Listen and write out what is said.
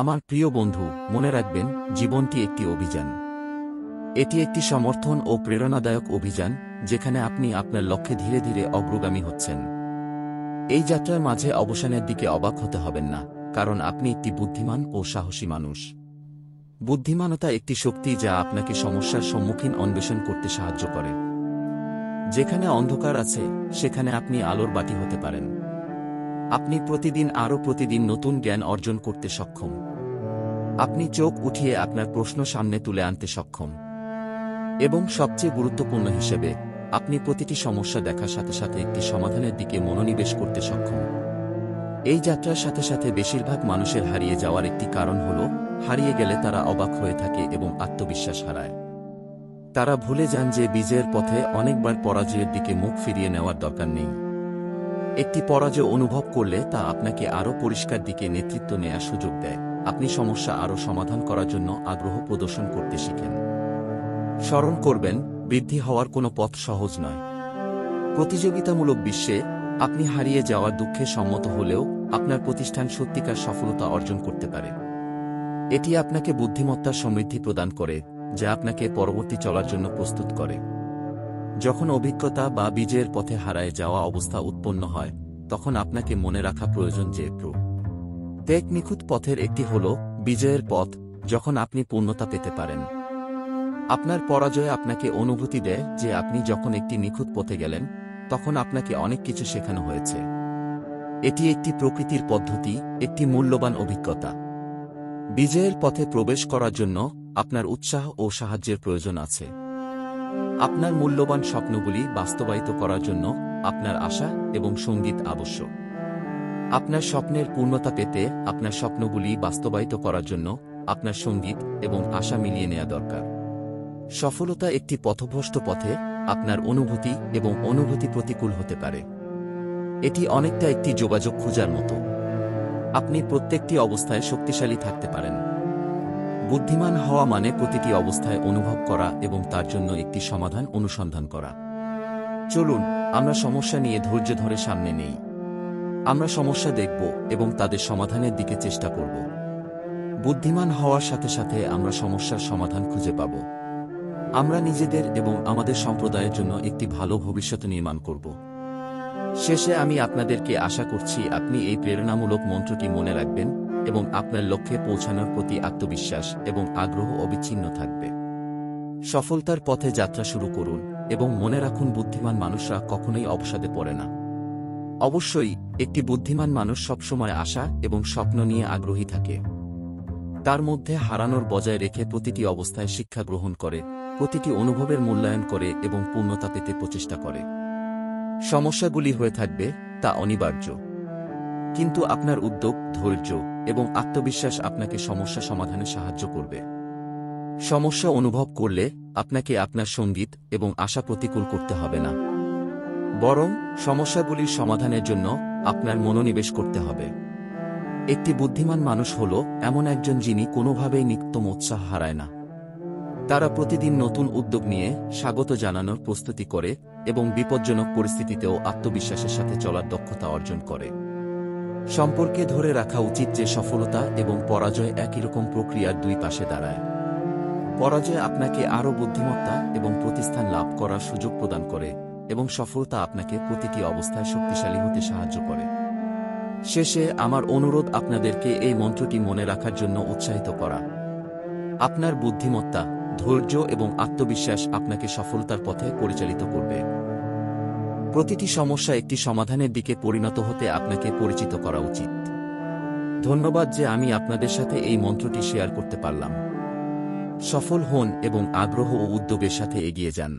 আমার প্রিয় বন্ধু, মনে রাখবেন, জীবনটি একটি অভিযান। এটি একটি সমর্থন ও প্রেরণাদায়ক অভিযান, যেখানে আপনি আপনার লক্ষ্যে ধীরে ধীরে অগ্রগামী হচ্ছেন। এই যাত্রার মাঝে অবসানের দিকে অবাক হতে হবেন না, কারণ আপনি একটি বুদ্ধিমান ও সাহসী মানুষ। বুদ্ধিমানতা একটি শক্তি যা আপনাকে সমস্যার সম্মুখীন অন্বেষণ করতে সাহায্য করে। যেখানে অন্ধকার আছে, সেখানে আপনি আলোর বাতি হতে পারেন। আপনি প্রতিদিন নতুন জ্ঞান অর্জন করতে সক্ষম। আপনি চোখ উঠিয়ে আপনার প্রশ্ন সামনে তুলে আনতে সক্ষম। এবং সবচেয়ে গুরুত্বপূর্ণ হিসেবে, আপনি প্রতিটি সমস্যা দেখার সাথে সাথে একটি সমাধানের দিকে মনোনিবেশ করতে সক্ষম। এই যাত্রার সাথে সাথে বেশিরভাগ মানুষের হারিয়ে যাওয়ার একটি কারণ হল, হারিয়ে গেলে তারা অবাক হয়ে থাকে এবং আত্মবিশ্বাস হারায়। তারা ভুলে যান যে বিজয়ের পথে অনেকবার পরাজয়ের দিকে মুখ ফিরিয়ে নেওয়ার দরকার নেই। একটি পরাজয় অনুভব করলে তা আপনাকে আরও পরিষ্কার দিকে নেতৃত্ব নেওয়ার সুযোগ দেয়। আপনি সমস্যা আরও সমাধান করার জন্য আগ্রহ প্রদর্শন করতে শিখেন। স্মরণ করবেন, বৃদ্ধি হওয়ার কোনো পথ সহজ নয়। প্রতিযোগিতামূলক বিশ্বে আপনি হারিয়ে যাওয়ার দুঃখে সম্মত হলেও আপনার প্রতিষ্ঠান সত্যিকার সফলতা অর্জন করতে পারে। এটি আপনাকে বুদ্ধিমত্তার সমৃদ্ধি প্রদান করে, যা আপনাকে পরবর্তী চলার জন্য প্রস্তুত করে। যখন অভিজ্ঞতা বা বিজয়ের পথে হারায় যাওয়া অবস্থা উৎপন্ন হয়, তখন আপনাকে মনে রাখা প্রয়োজন যে প্রত্যেক নিখুঁত পথের একটি হল বিজয়ের পথ, যখন আপনি পূর্ণতা পেতে পারেন। আপনার পরাজয় আপনাকে অনুভূতি দেয় যে আপনি যখন একটি নিখুঁত পথে গেলেন, তখন আপনাকে অনেক কিছু শেখানো হয়েছে। এটি একটি প্রকৃতির পদ্ধতি, একটি মূল্যবান অভিজ্ঞতা। বিজয়ের পথে প্রবেশ করার জন্য আপনার উৎসাহ ও সাহায্যের প্রয়োজন আছে। আপনার মূল্যবান স্বপ্নগুলি বাস্তবায়িত করার জন্য আপনার আশা এবং সঙ্গীত আবশ্যক। আপনার স্বপ্নের পূর্ণতা পেতে আপনার স্বপ্নগুলি বাস্তবায়িত করার জন্য আপনার সঙ্গীত এবং আশা মিলিয়ে নেওয়া দরকার। সফলতা একটি পথভ্রষ্ট পথে আপনার অনুভূতি প্রতিকূল হতে পারে। এটি অনেকটা একটি যোগাযোগ খোঁজার মতো। আপনি প্রত্যেকটি অবস্থায় শক্তিশালী থাকতে পারেন। বুদ্ধিমান হওয়া মানে প্রতিটি অবস্থায় অনুভব করা এবং তার জন্য একটি সমাধান অনুসন্ধান করা। চলুন আমরা সমস্যা নিয়ে ধৈর্য ধরে সামনে নেই। আমরা সমস্যা দেখব এবং তাদের সমাধানের দিকে চেষ্টা করব। বুদ্ধিমান হওয়ার সাথে সাথে আমরা সমস্যার সমাধান খুঁজে পাব। আমরা নিজেদের এবং আমাদের সম্প্রদায়ের জন্য একটি ভালো ভবিষ্যৎ নির্মাণ করব। শেষে আমি আপনাদেরকে আশা করছি আপনি এই প্রেরণামূলক মন্ত্রটি মনে রাখবেন এবং আপনার লক্ষ্যে পৌঁছানোর প্রতি আত্মবিশ্বাস এবং আগ্রহ অবিচ্ছিন্ন থাকবে। সফলতার পথে যাত্রা শুরু করুন এবং মনে রাখুন, বুদ্ধিমান মানুষরা কখনোই অবসাদে পড়ে না। অবশ্যই, একটি বুদ্ধিমান মানুষ সবসময় আশা এবং স্বপ্ন নিয়ে আগ্রহী থাকে। তার মধ্যে হারানোর বজায় রেখে প্রতিটি অবস্থায় শিক্ষা গ্রহণ করে, প্রতিটি অনুভবের মূল্যায়ন করে এবং পূর্ণতা পেতে প্রচেষ্টা করে। সমস্যাগুলি হয়ে থাকবে, তা অনিবার্য। কিন্তু আপনার উদ্যোগ, ধৈর্য এবং আত্মবিশ্বাস আপনাকে সমস্যা সমাধানে সাহায্য করবে। সমস্যা অনুভব করলে আপনাকে আপনার সঙ্গীত এবং আশা প্রতিকূল করতে হবে না, বরং সমস্যাগুলির সমাধানের জন্য আপনার মনোনিবেশ করতে হবে। একটি বুদ্ধিমান মানুষ হল এমন একজন যিনি কোনোভাবেই নিত্যম উৎসাহ হারায় না। তারা প্রতিদিন নতুন উদ্যোগ নিয়ে স্বাগত জানানোর প্রস্তুতি করে এবং বিপজ্জনক পরিস্থিতিতেও আত্মবিশ্বাসের সাথে চলার দক্ষতা অর্জন করে। সম্পর্কে ধরে রাখা উচিত যে সফলতা এবং পরাজয় একই রকম প্রক্রিয়ার দুই পাশে দাঁড়ায়। পরাজয় আপনাকে আরও বুদ্ধিমত্তা এবং প্রতিস্থান লাভ করার সুযোগ প্রদান করে, এবং সফলতা আপনাকে প্রতিটি অবস্থায় শক্তিশালী হতে সাহায্য করে। শেষে আমার অনুরোধ আপনাদেরকে এই মন্ত্রটি মনে রাখার জন্য উৎসাহিত করা। আপনার বুদ্ধিমত্তা, ধৈর্য এবং আত্মবিশ্বাস আপনাকে সফলতার পথে পরিচালিত করবে। প্রতিটি সমস্যা একটি সমাধানের দিকে পরিণত হতে আপনাকে পরিচিত করা উচিত। ধন্যবাদ যে আমি আপনাদের সাথে এই মন্ত্রটি শেয়ার করতে পারলাম। সফল হন এবং আগ্রহ ও উদ্যোগের সাথে এগিয়ে যান।